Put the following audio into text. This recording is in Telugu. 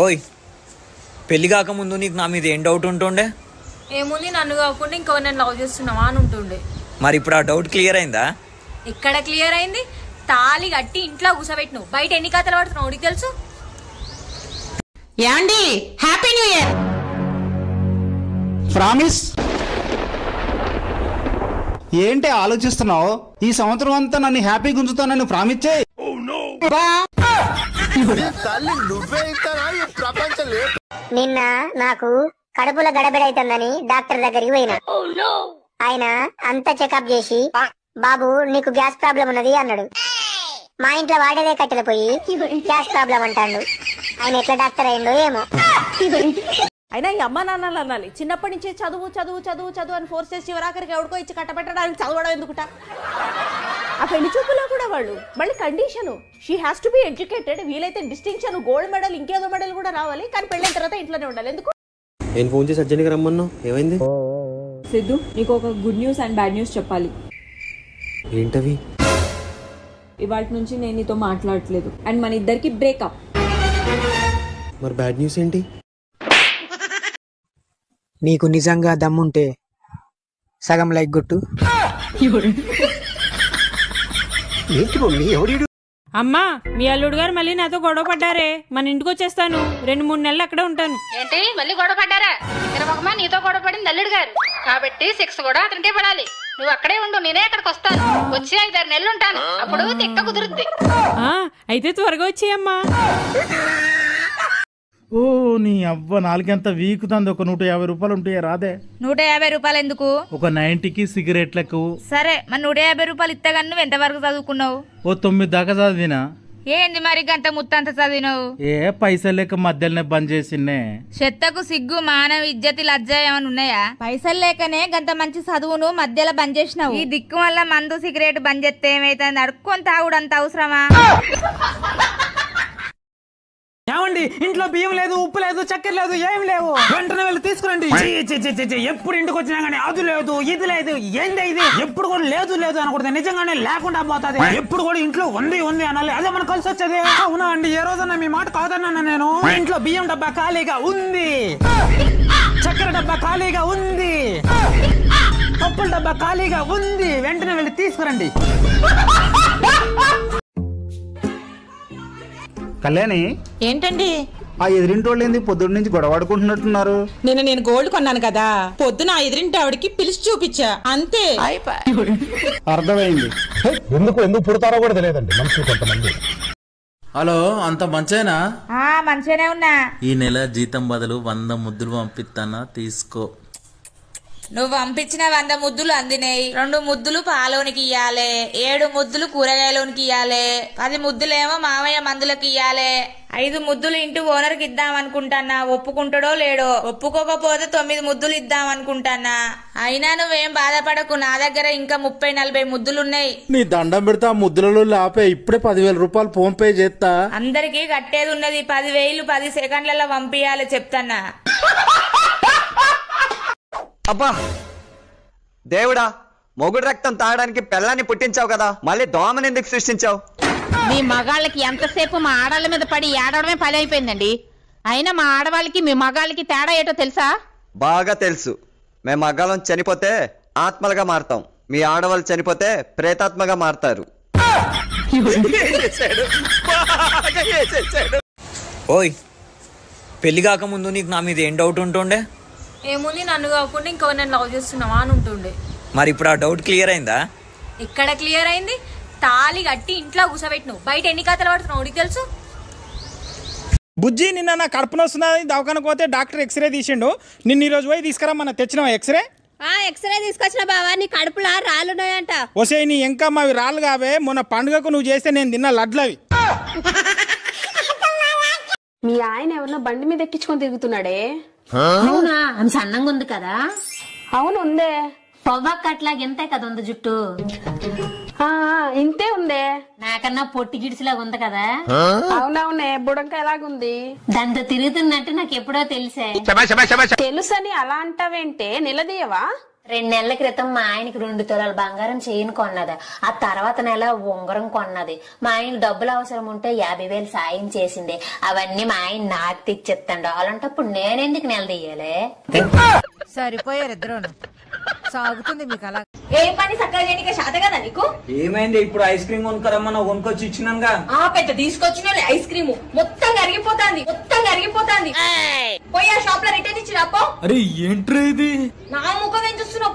ఓయ్ పెళ్లి కాకముందు నీకు నా మీద ఏం డౌట్ ఉంటుండే? ఏముంది, నన్ను కాకుండా ఇంకో నేను లవ్ చేస్తున్నావా అని ఉంటుండే. మరి ఇప్పుడు ఆ డౌట్ క్లియర్ అయిందా? ఎక్కడ క్లియర్ అయింది? తాళి కట్టి ఇంట్లో కూసబెట్టు, బయట ఎన్ని కథలు పడుతున్నావు నీకు తెలుసు. యాండి హ్యాపీ న్యూ ఇయర్. ప్రామిస్. ఏంటి ఆలోచిస్తున్నావు? ఈ సంవత్సరం అంతా నన్ను హ్యాపీ గుంజుతానని ప్రామిస్ చేయి. నిన్న నాకు కడుపులో గడబిడైతుందని డాక్టర్ దగ్గరికి పోయినా. ఆయన అంతా చెకప్ చేసి బాబు నీకు గ్యాస్ ప్రాబ్లం ఉన్నది అన్నాడు. మా ఇంట్లో వాడేదే కట్టెల పోయి గ్యాస్ ప్రాబ్లం అంటాడు. ఆయన ఎట్లా డాక్టర్ అయిందో ఏమో. అయినా ఈ అమ్మ నాన్నలు అనాలి, చిన్నప్పటి నుంచి చదువు చదువు చదువు చదువు అని ఫోర్స్ చేసి చివరాఖరికి ఎవరికో ఇచ్చి కట్టబెట్టడానికి చదవడం ఎందుకుట? ఆ పెళ్లి చూపులో కూడా వాళ్ళు మళ్ళీ condition she has to be educated, వీలైతే డిస్టింక్షన్, గోల్డ్ మెడల్, ఇంకేదో మెడల్ కూడా రావాలి, కానీ పెళ్ళైన తర్వాత ఇంట్లోనే ఉండాలి. ఎందుకు? నేను ఫోన్ చేసి అర్జెంట్గా రమ్మన్నా. ఏమైంది? సిద్ధు, నీకు ఒక good news and bad news చెప్పాలి. ఏంటవి? ఇవాళ నుంచి నేను నీతో మాట్లాడట్లేదు అండ్ మన ఇద్దరికి బ్రేకప్. మరి బ్యాడ్ న్యూస్ ఏంటి? నీకు నిజంగా దమ్ముంటే సగం లైక్ కొట్టు. అమ్మా, మీ అల్లుడు గారు మళ్ళీ నాతో గొడవ పడ్డారే. మన ఇంటికి వచ్చేస్తాను, 2-3 నెలలు అక్కడే ఉంటాను. ఏంటి మళ్ళీ గొడవ పడ్డారా? తిరమగమా, నీతో గొడవ పడింది అల్లుడు గారు కాబట్టి 6 కూడా అతనికే పడాలి. నువ్వు అక్కడే ఉండు, నేనే అక్కడికి వస్తాను. వచ్చి 5-6 నెలలు ఉంటాను, అప్పుడు తిక్క కుదురుద్ది. అయితే త్వరగా వచ్చేయమ్మా. ఓ నీ అవ్వ నాలుగంత వీకుతుంది. ఒక 150 రూపాయలు ఉంటాయా? రాదే. 150 రూపాయలు ఎందుకు? ఒక 90కి సిగరెట్లకు. సరే, మరి 150 రూపాయలు ఇత్తగాని నువ్వు ఎంతవరకు చదువుకున్నావు? ఓ 9 దాకా చదివినా. ఏంది మరి గంత ముత్తంత చదివినావు? ఏ పైసలు లేక మధ్యలోనే బంద్ చేసిండే. చెత్తకు సిగ్గు, మానవ ఇజ్జతి, లజ్జ ఏమైనా ఉన్నాయా? పైసలు లేకనే గంత మంచి చదువును మధ్యలో బంద్ చేసినావు. ఈ దిక్కు వల్ల మందు సిగరెట్ బంద్ చేస్తే ఏమైతుంది? అడుక్కొని తాగుడు అంత అవసరమా? ఏమండి, ఇంట్లో బియ్యం లేదు, ఉప్పు లేదు, చక్కెర లేదు, ఏం లేవు. వెంటనే వెళ్ళి తీసుకురండి. ఎప్పుడు ఇంటికి వచ్చినా గానీ అది లేదు, ఇది లేదు, ఏంది ఇది? ఎప్పుడు కూడా లేదు లేదు అనకూడదు, నిజంగానే లేకుండా పోతుంది. ఎప్పుడు కూడా ఇంట్లో ఉంది ఉంది అనాలి, అదే మనకు కలిసి వచ్చేది. అవునా అండి, ఏ రోజన్నా మీ మాట కాదన్నా నేను? ఇంట్లో బియ్యం డబ్బా ఖాళీగా ఉంది, చక్కెర డబ్బా ఖాళీగా ఉంది, పప్పుల డబ్బా ఖాళీగా ఉంది. వెంటనే వెళ్ళి తీసుకురండి. కళ్యాణి, ఏంటండి ఆ ఎదిరింటోళ్ళు ఏంది పొద్దున్న నుంచి గొడవాడుకుంటున్నట్టున్నారు? నేను గోల్డ్ కొన్నాను కదా, పొద్దున ఆ ఎదురింటి ఆవిడకి పిలిచి చూపించా, అంతే. అర్థమైంది. ఎందుకు పుడతారో కూడా తెలియదండి మనుషులు కొంతమంది. హలో, అంత మంచేనా? మంచిగానే ఉన్నా. ఈ నెల జీతం బదులు 100 ముద్దులు పంపిస్తానా, తీసుకో. నువ్వు పంపించిన 100 ముద్దులు అందినాయి. 2 ముద్దులు పాలోనికి ఇయ్యాలే, 7 ముద్దులు కూరగాయలోనికి ఇయ్యాలే, 10 ముద్దులేమో మామయ్య మందులకు ఇయ్యాలే, 5 ముద్దులు ఇంటి ఓనర్ కి ఇద్దాం అనుకుంటానా. ఒప్పుకుంటాడో లేడో? ఒప్పుకోకపోతే 9 ముద్దులు ఇద్దాం అనుకుంటానా. అయినా నువ్వేం బాధపడకు, నా దగ్గర ఇంకా 30-40 ముద్దులున్నాయి. నీ దండం పెడతా, ముద్దులలో లాపే. ఇప్పుడే 10,000 రూపాయలు ఫోన్ పే చేస్తా. అందరికి కట్టేది ఉన్నది. 10,000 10 సెకండ్లలో పంపియాలి చెప్తానా. అబ్బా దేవుడా, మొగుడు రక్తం తాగడానికి పిల్లాన్ని పుట్టించావు కదా, మళ్ళీ దోమని ఎందుకు సృష్టించావు? మీ మగాళ్ళకి ఎంతసేపు మా ఆడవాళ్ళ మీద పడి ఏడవడమే పని అయిపోయిందండి. అయినా మా ఆడవాళ్ళకి మీ మగాళ్ళకి తేడా ఏటో తెలుసా? బాగా తెలుసు. మేము మగాళ్ళం చనిపోతే ఆత్మలుగా మారుతాం, మీ ఆడవాళ్ళు చనిపోతే ప్రేతాత్మగా మారుతారు. ఓయ్ పెళ్లి కాకముందు నీకు నా మీద ఏం డౌట్ ఉంటుండే? ఏముంది, నన్ను కాకుండా ఇంకో నేను లవ్ చేస్తున్నావా అని ఉంటుండే. మరి ఇప్పుడు ఆ డౌట్ క్లియర్ అయిందా? ఎక్కడ క్లియర్ అయింది? తాళి కట్టి ఇంట్లో కూసబెట్టు, బయట ఎన్ని కథలు పడుతున్నావు నీకు తెలుసు. బుజ్జి, నిన్న నా కడుపున వస్తున్నది, దవాఖానకు పోతే డాక్టర్ ఎక్స్రే తీసిండు. నిన్న ఈ రోజు పోయి తీసుకురమ్మన్న, తెచ్చినావా ఎక్స్రే? ఎక్స్రే తీసుకొచ్చిన బావా, నీ కడుపులా రాళ్ళున్నాయంట. వసే నీ ఎంకమ్మ, అవి రాళ్ళు కావే. మొన్న పండుగకు నువ్వు చేస్తే నేను తిన్న లడ్లవి. మీ ఆయన ఎవరినో బండి మీద ఎక్కించుకొని తిరుగుతున్నాడే. అవునా? ఆమె సన్నంగా ఉంది కదా? అవును ఉందే. పొవ్వక్క అట్లాగ ఎంతే కదా ఉంది జుట్టు. ఇంతే ఉందే. నాకన్నా పొట్టి గిడిసిలాగా ఉంది కదా? అవునవునే, బుడంక ఎలాగుంది? దాంతో తిరుగుతున్నట్టు నాకు ఎప్పుడో తెలిసే. తెలుసని అలా అంటావేంటే, నిలదీయవా? 2 నెలల క్రితం మా ఆయనకి 2 తులాల బంగారం చైన్ కొన్నది. ఆ తర్వాత నెల ఉంగరం కొన్నది. మా ఆయన డబ్బులు అవసరం ఉంటే 50,000 సాయం చేసింది. అవన్నీ మా ఆయన నాకు తెచ్చిస్తాడు. అలాంటప్పుడు నేనెందుకు నిలదీయాలి? సరిపోయారు ఇద్దరు. సాగుతుంది మీకు అలా. ఏం పని చక్కగా చేయడానికి శాత కదా నీకు? ఏమైంది? ఇప్పుడు ఐస్ క్రీమ్ కొనుక్కరమ్మా, కొనుక్కొచ్చి ఇచ్చినాగా. ఆ పెద్ద తీసుకొచ్చిన ఐస్ క్రీమ్ మొత్తం కరిగిపోతాంది. పోయి ఆ షాప్ లో రిటర్న్ ఇచ్చి రాపో. అరే ఏంట్రా ఇది? నా ముఖం ఏం చూస్తున్నావు?